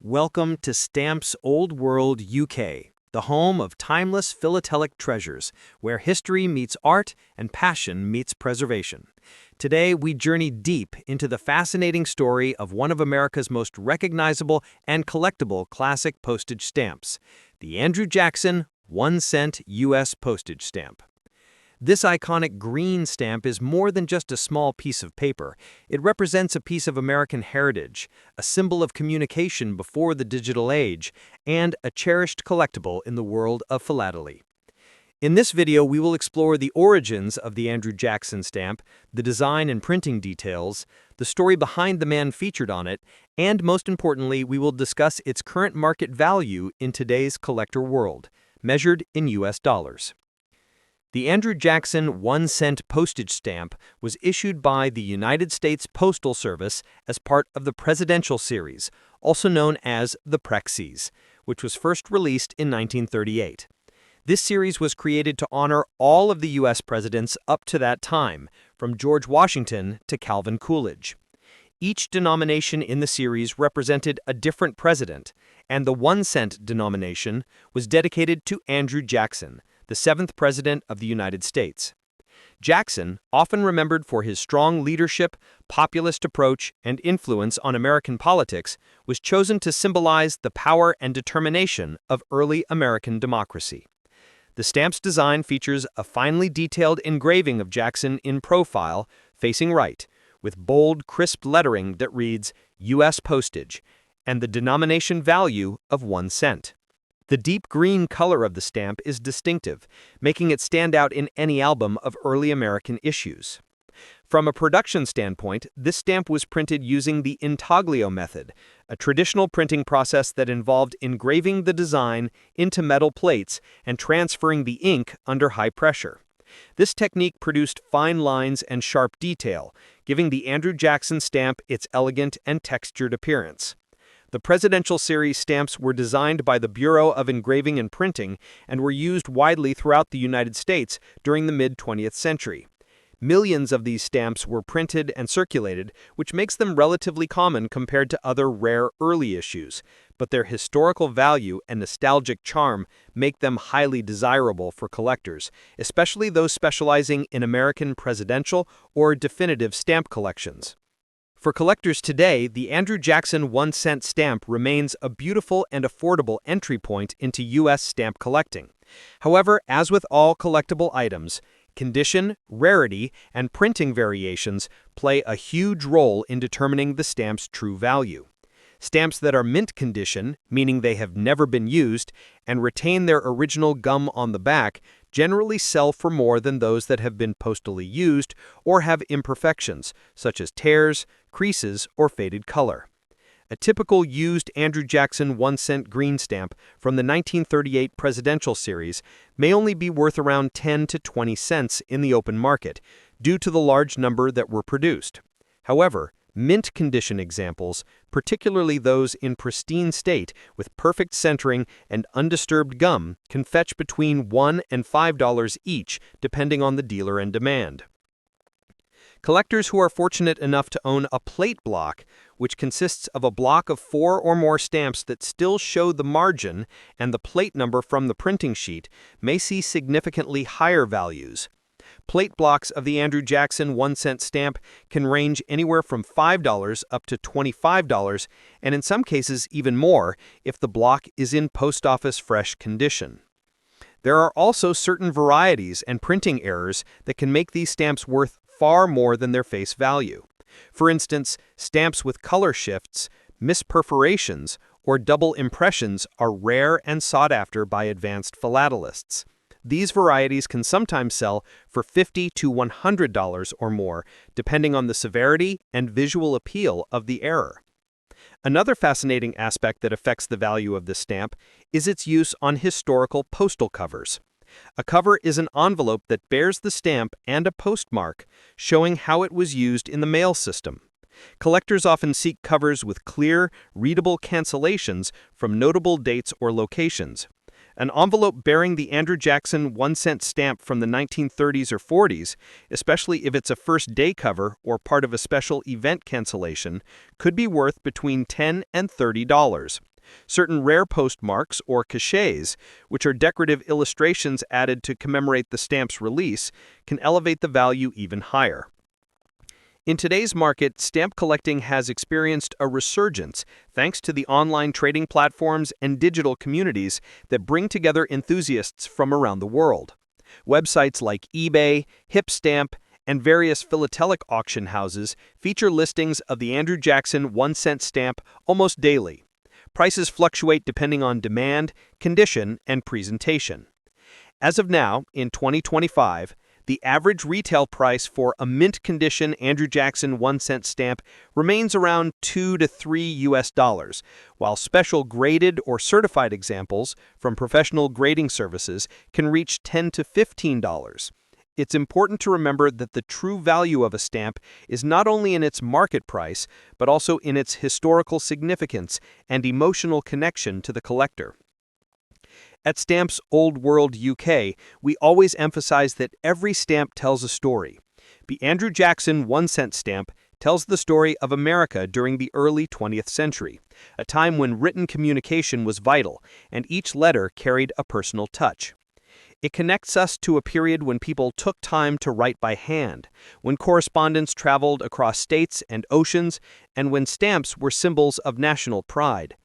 Welcome to Stamps Old World UK, the home of timeless philatelic treasures, where history meets art and passion meets preservation. Today, we journey deep into the fascinating story of one of America's most recognizable and collectible classic postage stamps, the Andrew Jackson 1-cent U.S. postage stamp. This iconic green stamp is more than just a small piece of paper. It represents a piece of American heritage, a symbol of communication before the digital age, and a cherished collectible in the world of philately. In this video, we will explore the origins of the Andrew Jackson stamp, the design and printing details, the story behind the man featured on it, and most importantly, we will discuss its current market value in today's collector world, measured in US dollars. The Andrew Jackson 1-cent postage stamp was issued by the United States Postal Service as part of the Presidential Series, also known as the Prexes, which was first released in 1938. This series was created to honor all of the U.S. presidents up to that time, from George Washington to Calvin Coolidge. Each denomination in the series represented a different president, and the 1-cent denomination was dedicated to Andrew Jackson, the 7th President of the United States. Jackson, often remembered for his strong leadership, populist approach, and influence on American politics, was chosen to symbolize the power and determination of early American democracy. The stamp's design features a finely detailed engraving of Jackson in profile, facing right, with bold, crisp lettering that reads U.S. Postage, and the denomination value of 1 cent. The deep green color of the stamp is distinctive, making it stand out in any album of early American issues. From a production standpoint, this stamp was printed using the intaglio method, a traditional printing process that involved engraving the design into metal plates and transferring the ink under high pressure. This technique produced fine lines and sharp detail, giving the Andrew Jackson stamp its elegant and textured appearance. The Presidential Series stamps were designed by the Bureau of Engraving and Printing and were used widely throughout the United States during the mid-20th century. Millions of these stamps were printed and circulated, which makes them relatively common compared to other rare early issues, but their historical value and nostalgic charm make them highly desirable for collectors, especially those specializing in American presidential or definitive stamp collections. For collectors today, the Andrew Jackson 1-cent stamp remains a beautiful and affordable entry point into U.S. stamp collecting. However, as with all collectible items, condition, rarity, and printing variations play a huge role in determining the stamp's true value. Stamps that are mint condition, meaning they have never been used, and retain their original gum on the back, generally sell for more than those that have been postally used or have imperfections, such as tears, creases, or faded color. A typical used Andrew Jackson 1-cent green stamp from the 1938 Presidential Series may only be worth around 10 to 20 cents in the open market, due to the large number that were produced. However, mint condition examples, particularly those in pristine state with perfect centering and undisturbed gum, can fetch between $1 and $5 each, depending on the dealer and demand. Collectors who are fortunate enough to own a plate block, which consists of a block of 4 or more stamps that still show the margin and the plate number from the printing sheet, may see significantly higher values. Plate blocks of the Andrew Jackson 1-cent stamp can range anywhere from $5 up to $25, and in some cases even more if the block is in post office fresh condition. There are also certain varieties and printing errors that can make these stamps worth far more than their face value. For instance, stamps with color shifts, misperforations, or double impressions are rare and sought after by advanced philatelists. These varieties can sometimes sell for $50 to $100 or more, depending on the severity and visual appeal of the error. Another fascinating aspect that affects the value of this stamp is its use on historical postal covers. A cover is an envelope that bears the stamp and a postmark, showing how it was used in the mail system. Collectors often seek covers with clear, readable cancellations from notable dates or locations. An envelope bearing the Andrew Jackson 1-cent stamp from the 1930s or 40s, especially if it's a first-day cover or part of a special event cancellation, could be worth between $10 and $30. Certain rare postmarks, or cachets, which are decorative illustrations added to commemorate the stamp's release, can elevate the value even higher. In today's market, stamp collecting has experienced a resurgence thanks to the online trading platforms and digital communities that bring together enthusiasts from around the world. Websites like eBay, Hipstamp, and various philatelic auction houses feature listings of the Andrew Jackson 1-cent stamp almost daily. Prices fluctuate depending on demand, condition, and presentation. As of now, in 2025, the average retail price for a mint-condition Andrew Jackson 1-cent stamp remains around $2 to $3, while special graded or certified examples from professional grading services can reach $10 to $15. It's important to remember that the true value of a stamp is not only in its market price, but also in its historical significance and emotional connection to the collector. At Stamps Old World UK, we always emphasize that every stamp tells a story. The Andrew Jackson 1-cent stamp tells the story of America during the early 20th century, a time when written communication was vital and each letter carried a personal touch. It connects us to a period when people took time to write by hand, when correspondence traveled across states and oceans, and when stamps were symbols of national pride.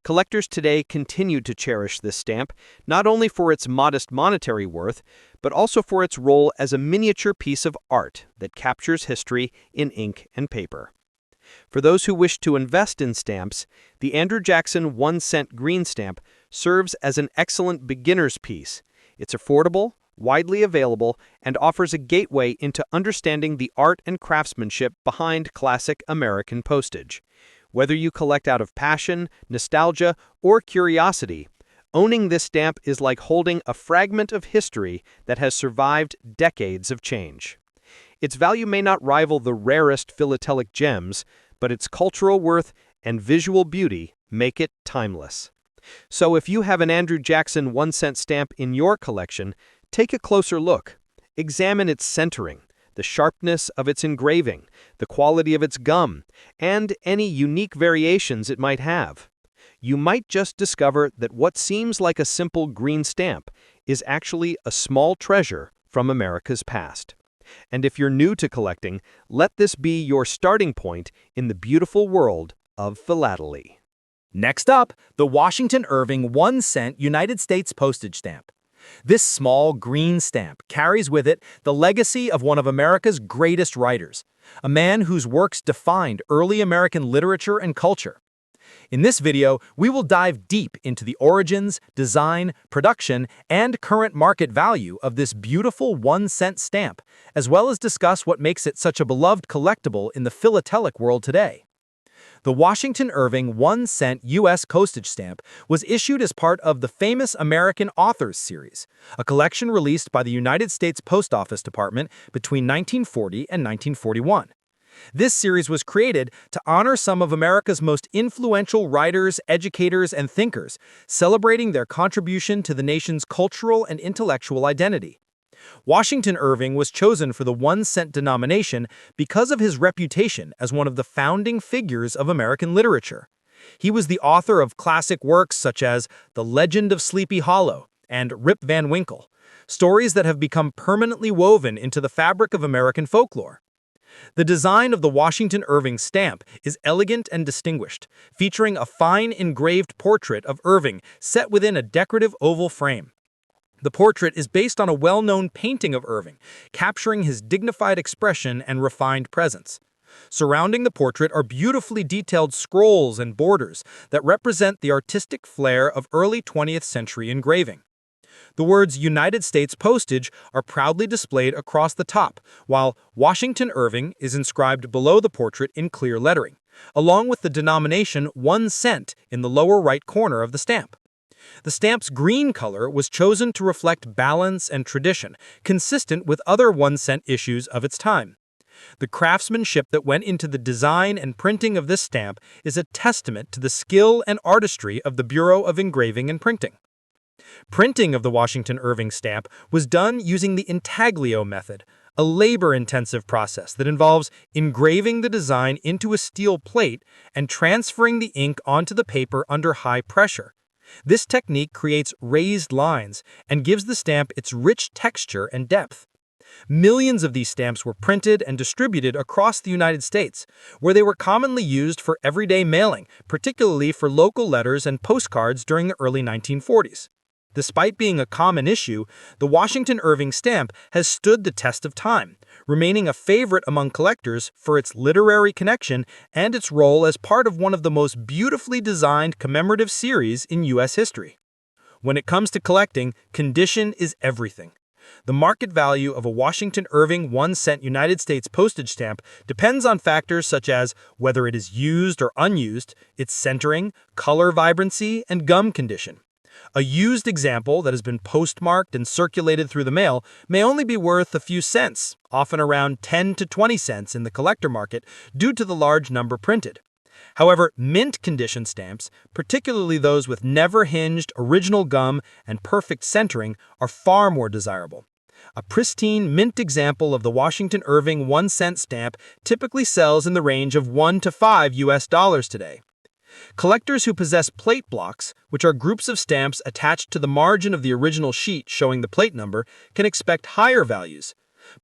Collectors today continue to cherish this stamp, not only for its modest monetary worth, but also for its role as a miniature piece of art that captures history in ink and paper. For those who wish to invest in stamps, the Andrew Jackson 1-cent green stamp serves as an excellent beginner's piece. It's affordable, widely available, and offers a gateway into understanding the art and craftsmanship behind classic American postage. Whether you collect out of passion, nostalgia, or curiosity, owning this stamp is like holding a fragment of history that has survived decades of change. Its value may not rival the rarest philatelic gems, but its cultural worth and visual beauty make it timeless. So if you have an Andrew Jackson 1-cent stamp in your collection, take a closer look. Examine its centering, the sharpness of its engraving, the quality of its gum, and any unique variations it might have. You might just discover that what seems like a simple green stamp is actually a small treasure from America's past. And if you're new to collecting, let this be your starting point in the beautiful world of philately. Next up, the Washington Irving 1-cent United States postage stamp. This small green stamp carries with it the legacy of one of America's greatest writers, a man whose works defined early American literature and culture. In this video, we will dive deep into the origins, design, production, and current market value of this beautiful 1-cent stamp, as well as discuss what makes it such a beloved collectible in the philatelic world today. The Washington Irving 1-cent U.S. postage stamp was issued as part of the Famous American Authors series, a collection released by the United States Post Office Department between 1940 and 1941. This series was created to honor some of America's most influential writers, educators, and thinkers, celebrating their contribution to the nation's cultural and intellectual identity. Washington Irving was chosen for the 1-cent denomination because of his reputation as one of the founding figures of American literature. He was the author of classic works such as The Legend of Sleepy Hollow and Rip Van Winkle, stories that have become permanently woven into the fabric of American folklore. The design of the Washington Irving stamp is elegant and distinguished, featuring a fine engraved portrait of Irving set within a decorative oval frame. The portrait is based on a well-known painting of Irving, capturing his dignified expression and refined presence. Surrounding the portrait are beautifully detailed scrolls and borders that represent the artistic flair of early 20th century engraving. The words United States Postage are proudly displayed across the top, while Washington Irving is inscribed below the portrait in clear lettering, along with the denomination 1 cent in the lower right corner of the stamp. The stamp's green color was chosen to reflect balance and tradition, consistent with other 1-cent issues of its time. The craftsmanship that went into the design and printing of this stamp is a testament to the skill and artistry of the Bureau of Engraving and Printing. Printing of the Washington Irving stamp was done using the intaglio method, a labor-intensive process that involves engraving the design into a steel plate and transferring the ink onto the paper under high pressure. This technique creates raised lines and gives the stamp its rich texture and depth. Millions of these stamps were printed and distributed across the United States, where they were commonly used for everyday mailing, particularly for local letters and postcards during the early 1940s. Despite being a common issue, the Washington Irving stamp has stood the test of time, remaining a favorite among collectors for its literary connection and its role as part of one of the most beautifully designed commemorative series in U.S. history. When it comes to collecting, condition is everything. The market value of a Washington Irving 1-cent United States postage stamp depends on factors such as whether it is used or unused, its centering, color vibrancy, and gum condition. A used example that has been postmarked and circulated through the mail may only be worth a few cents, often around 10 to 20 cents in the collector market due to the large number printed. However, mint condition stamps, particularly those with never hinged original gum and perfect centering, are far more desirable. A pristine mint example of the Washington Irving 1-cent stamp typically sells in the range of $1 to $5 today. Collectors who possess plate blocks, which are groups of stamps attached to the margin of the original sheet showing the plate number, can expect higher values.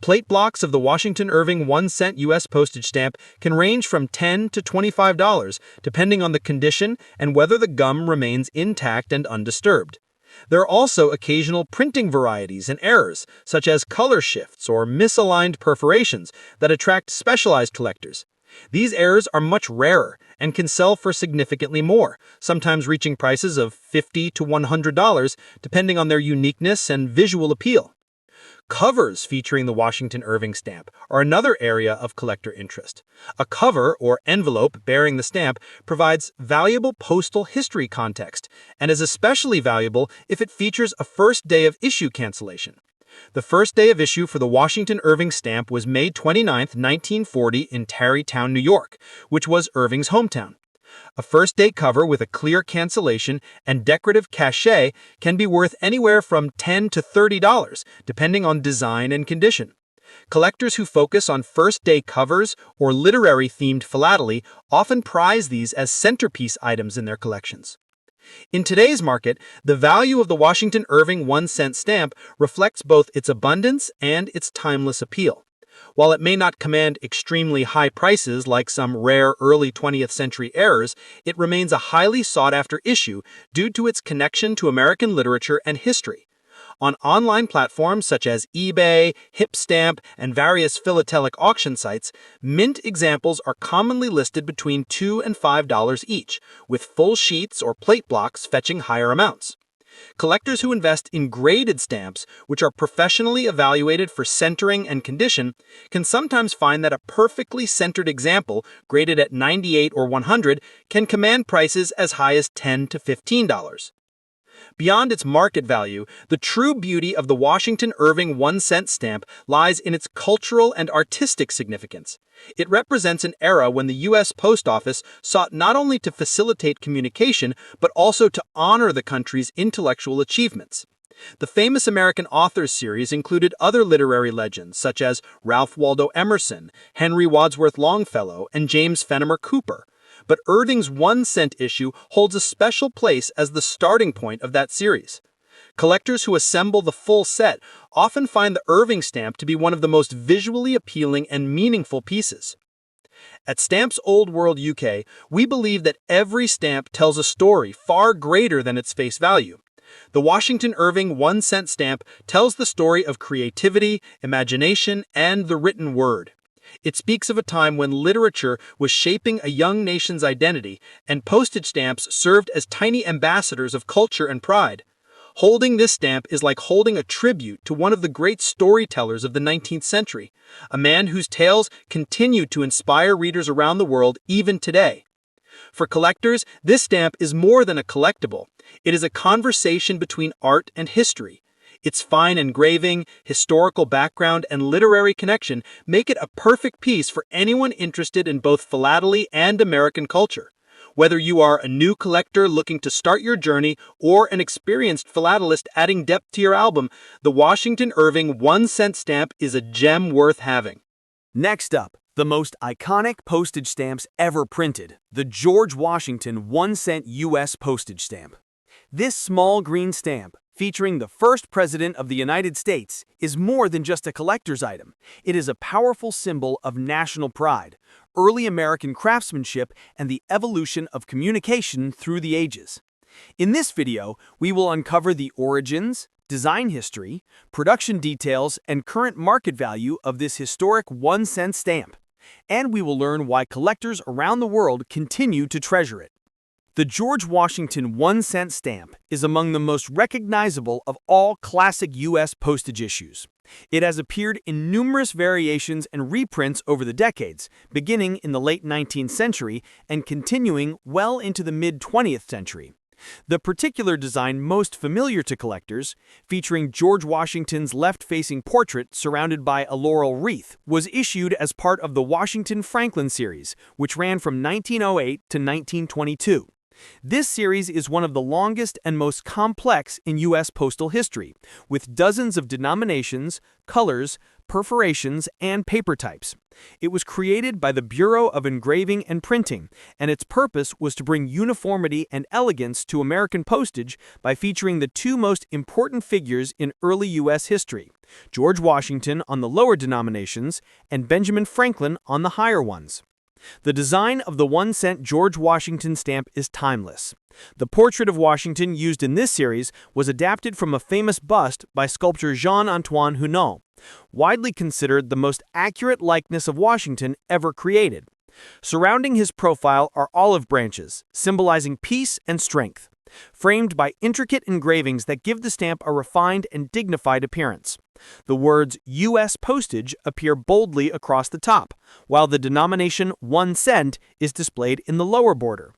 Plate blocks of the Washington Irving 1-cent U.S. postage stamp can range from $10 to $25, depending on the condition and whether the gum remains intact and undisturbed. There are also occasional printing varieties and errors, such as color shifts or misaligned perforations, that attract specialized collectors. These errors are much rarer and can sell for significantly more, sometimes reaching prices of $50 to $100, depending on their uniqueness and visual appeal. Covers featuring the Washington Irving stamp are another area of collector interest. A cover, or envelope bearing the stamp, provides valuable postal history context and is especially valuable if it features a first day of issue cancellation. The first day of issue for the Washington Irving stamp was May 29, 1940 in Tarrytown, New York, which was Irving's hometown. A first-day cover with a clear cancellation and decorative cachet can be worth anywhere from $10 to $30, depending on design and condition. Collectors who focus on first-day covers or literary-themed philately often prize these as centerpiece items in their collections. In today's market, the value of the Washington Irving 1-cent stamp reflects both its abundance and its timeless appeal. While it may not command extremely high prices like some rare early 20th century errors, it remains a highly sought-after issue due to its connection to American literature and history. On online platforms such as eBay, Hipstamp, and various philatelic auction sites, mint examples are commonly listed between $2 and $5 each, with full sheets or plate blocks fetching higher amounts. Collectors who invest in graded stamps, which are professionally evaluated for centering and condition, can sometimes find that a perfectly centered example, graded at 98 or 100, can command prices as high as $10 to $15. Beyond its market value, the true beauty of the Washington Irving 1-cent stamp lies in its cultural and artistic significance. It represents an era when the U.S. Post Office sought not only to facilitate communication, but also to honor the country's intellectual achievements. The famous American Authors series included other literary legends such as Ralph Waldo Emerson, Henry Wadsworth Longfellow, and James Fenimore Cooper. But Irving's 1-cent issue holds a special place as the starting point of that series. Collectors who assemble the full set often find the Irving stamp to be one of the most visually appealing and meaningful pieces. At Stamps Old World UK, we believe that every stamp tells a story far greater than its face value. The Washington Irving 1-cent stamp tells the story of creativity, imagination, and the written word. It speaks of a time when literature was shaping a young nation's identity, and postage stamps served as tiny ambassadors of culture and pride. Holding this stamp is like holding a tribute to one of the great storytellers of the 19th century, a man whose tales continue to inspire readers around the world even today. For collectors, this stamp is more than a collectible. It is a conversation between art and history. Its fine engraving, historical background, and literary connection make it a perfect piece for anyone interested in both philately and American culture. Whether you are a new collector looking to start your journey or an experienced philatelist adding depth to your album, the Washington Irving 1-cent stamp is a gem worth having. Next up, the most iconic postage stamps ever printed, the George Washington 1-cent U.S. postage stamp. This small green stamp, featuring the first president of the United States, is more than just a collector's item. It is a powerful symbol of national pride, early American craftsmanship, and the evolution of communication through the ages. In this video, we will uncover the origins, design history, production details, and current market value of this historic 1-cent stamp. And we will learn why collectors around the world continue to treasure it. The George Washington 1-cent stamp is among the most recognizable of all classic U.S. postage issues. It has appeared in numerous variations and reprints over the decades, beginning in the late 19th century and continuing well into the mid-20th century. The particular design most familiar to collectors, featuring George Washington's left-facing portrait surrounded by a laurel wreath, was issued as part of the Washington Franklin series, which ran from 1908 to 1922. This series is one of the longest and most complex in U.S. postal history, with dozens of denominations, colors, perforations, and paper types. It was created by the Bureau of Engraving and Printing, and its purpose was to bring uniformity and elegance to American postage by featuring the two most important figures in early U.S. history, George Washington on the lower denominations and Benjamin Franklin on the higher ones. The design of the 1-cent George Washington stamp is timeless. The portrait of Washington used in this series was adapted from a famous bust by sculptor Jean-Antoine Huneau, widely considered the most accurate likeness of Washington ever created. Surrounding his profile are olive branches, symbolizing peace and strength, framed by intricate engravings that give the stamp a refined and dignified appearance. The words U.S. postage appear boldly across the top, while the denomination 1 cent is displayed in the lower border.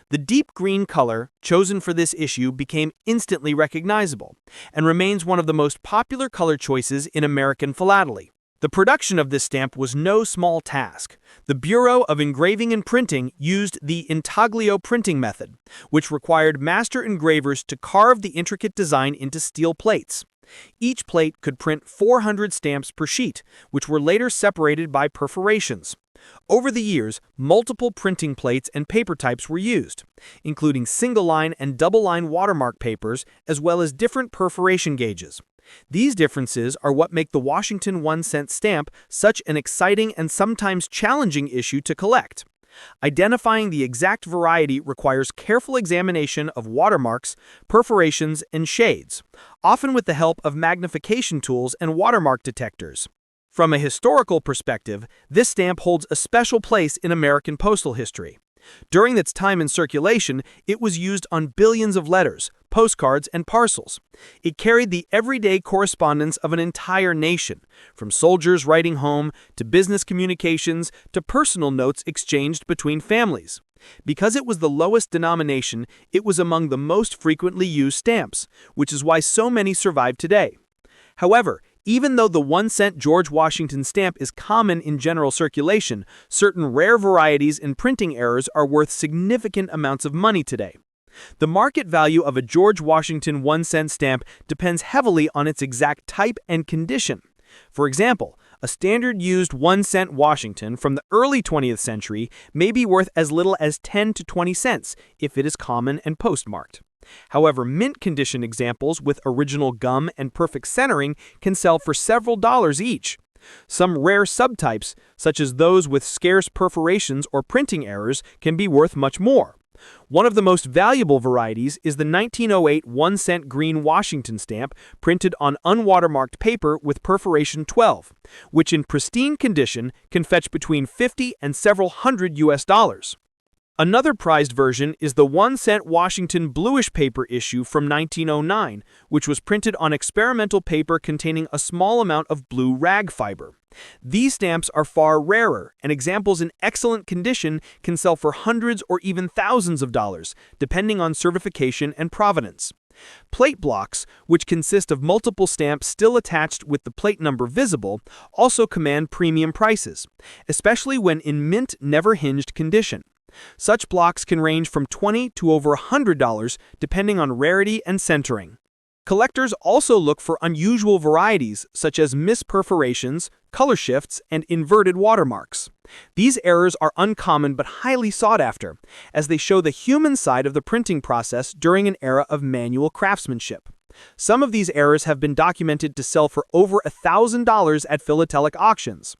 The deep green color chosen for this issue became instantly recognizable and remains one of the most popular color choices in American philately. The production of this stamp was no small task. The Bureau of Engraving and Printing used the intaglio printing method, which required master engravers to carve the intricate design into steel plates. Each plate could print 400 stamps per sheet, which were later separated by perforations. Over the years, multiple printing plates and paper types were used, including single-line and double-line watermark papers, as well as different perforation gauges. These differences are what make the Washington 1-cent stamp such an exciting and sometimes challenging issue to collect. Identifying the exact variety requires careful examination of watermarks, perforations, and shades, often with the help of magnification tools and watermark detectors. From a historical perspective, this stamp holds a special place in American postal history. During its time in circulation, it was used on billions of letters, postcards, and parcels. It carried the everyday correspondence of an entire nation, from soldiers writing home to business communications to personal notes exchanged between families. Because it was the lowest denomination, it was among the most frequently used stamps, which is why so many survive today. However, even though the 1-cent George Washington stamp is common in general circulation, certain rare varieties and printing errors are worth significant amounts of money today. The market value of a George Washington 1-cent stamp depends heavily on its exact type and condition. For example, a standard used 1-cent Washington from the early 20th century may be worth as little as 10 to 20 cents if it is common and postmarked. However, mint condition examples with original gum and perfect centering can sell for several dollars each. Some rare subtypes, such as those with scarce perforations or printing errors, can be worth much more. One of the most valuable varieties is the 1908 1-cent green Washington stamp printed on unwatermarked paper with perforation 12, which in pristine condition can fetch between $50 and several hundred US. Another prized version is the 1-cent Washington bluish paper issue from 1909, which was printed on experimental paper containing a small amount of blue rag fiber. These stamps are far rarer, and examples in excellent condition can sell for hundreds or even thousands of dollars, depending on certification and provenance. Plate blocks, which consist of multiple stamps still attached with the plate number visible, also command premium prices, especially when in mint, never hinged condition. Such blocks can range from $20 to over $100 depending on rarity and centering. Collectors also look for unusual varieties such as misperforations, color shifts, and inverted watermarks. These errors are uncommon but highly sought after, as they show the human side of the printing process during an era of manual craftsmanship. Some of these errors have been documented to sell for over $1,000 at philatelic auctions.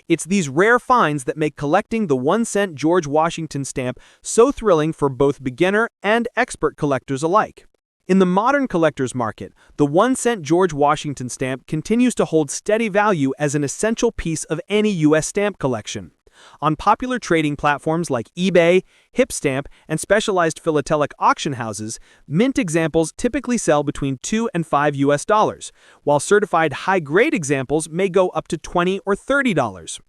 It's these rare finds that make collecting the 1-cent George Washington stamp so thrilling for both beginner and expert collectors alike. In the modern collector's market, the 1-cent George Washington stamp continues to hold steady value as an essential piece of any U.S. stamp collection. On popular trading platforms like eBay, Hipstamp, and specialized philatelic auction houses, mint examples typically sell between $2 and $5, while certified high-grade examples may go up to $20 or $30.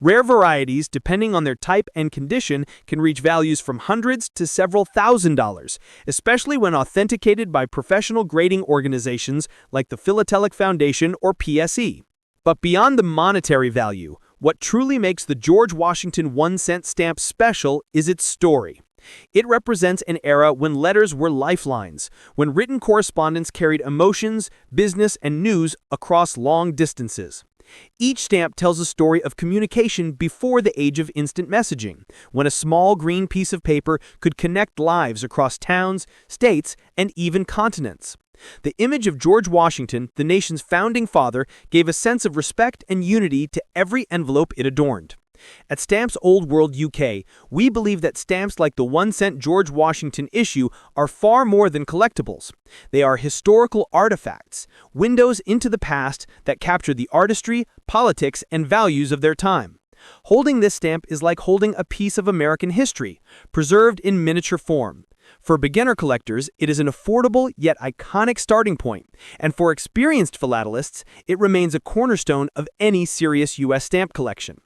Rare varieties, depending on their type and condition, can reach values from hundreds to several $1,000s, especially when authenticated by professional grading organizations like the Philatelic Foundation or PSE. But beyond the monetary value, what truly makes the George Washington 1-cent stamp special is its story. It represents an era when letters were lifelines, when written correspondence carried emotions, business, and news across long distances. Each stamp tells a story of communication before the age of instant messaging, when a small green piece of paper could connect lives across towns, states, and even continents. The image of George Washington, the nation's founding father, gave a sense of respect and unity to every envelope it adorned. At Stamps Old World UK, we believe that stamps like the 1-cent George Washington issue are far more than collectibles. They are historical artifacts, windows into the past that capture the artistry, politics, and values of their time. Holding this stamp is like holding a piece of American history, preserved in miniature form. For beginner collectors, it is an affordable yet iconic starting point, and for experienced philatelists, it remains a cornerstone of any serious U.S. stamp collection.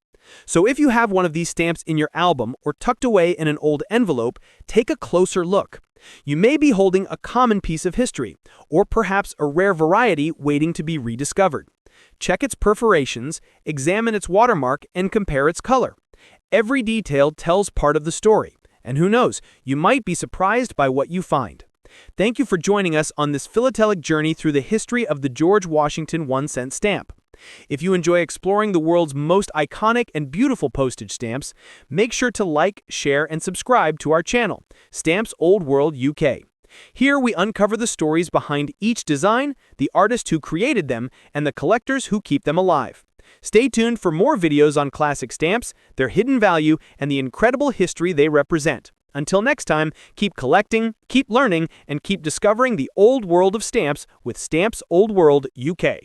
So if you have one of these stamps in your album or tucked away in an old envelope, take a closer look. You may be holding a common piece of history, or perhaps a rare variety waiting to be rediscovered. Check its perforations, examine its watermark, and compare its color. Every detail tells part of the story. And who knows, you might be surprised by what you find. Thank you for joining us on this philatelic journey through the history of the George Washington 1-cent stamp. If you enjoy exploring the world's most iconic and beautiful postage stamps, make sure to like, share, and subscribe to our channel, Stamps Old World UK. Here we uncover the stories behind each design, the artists who created them, and the collectors who keep them alive. Stay tuned for more videos on classic stamps, their hidden value, and the incredible history they represent. Until next time, keep collecting, keep learning, and keep discovering the old world of stamps with Stamps Old World UK.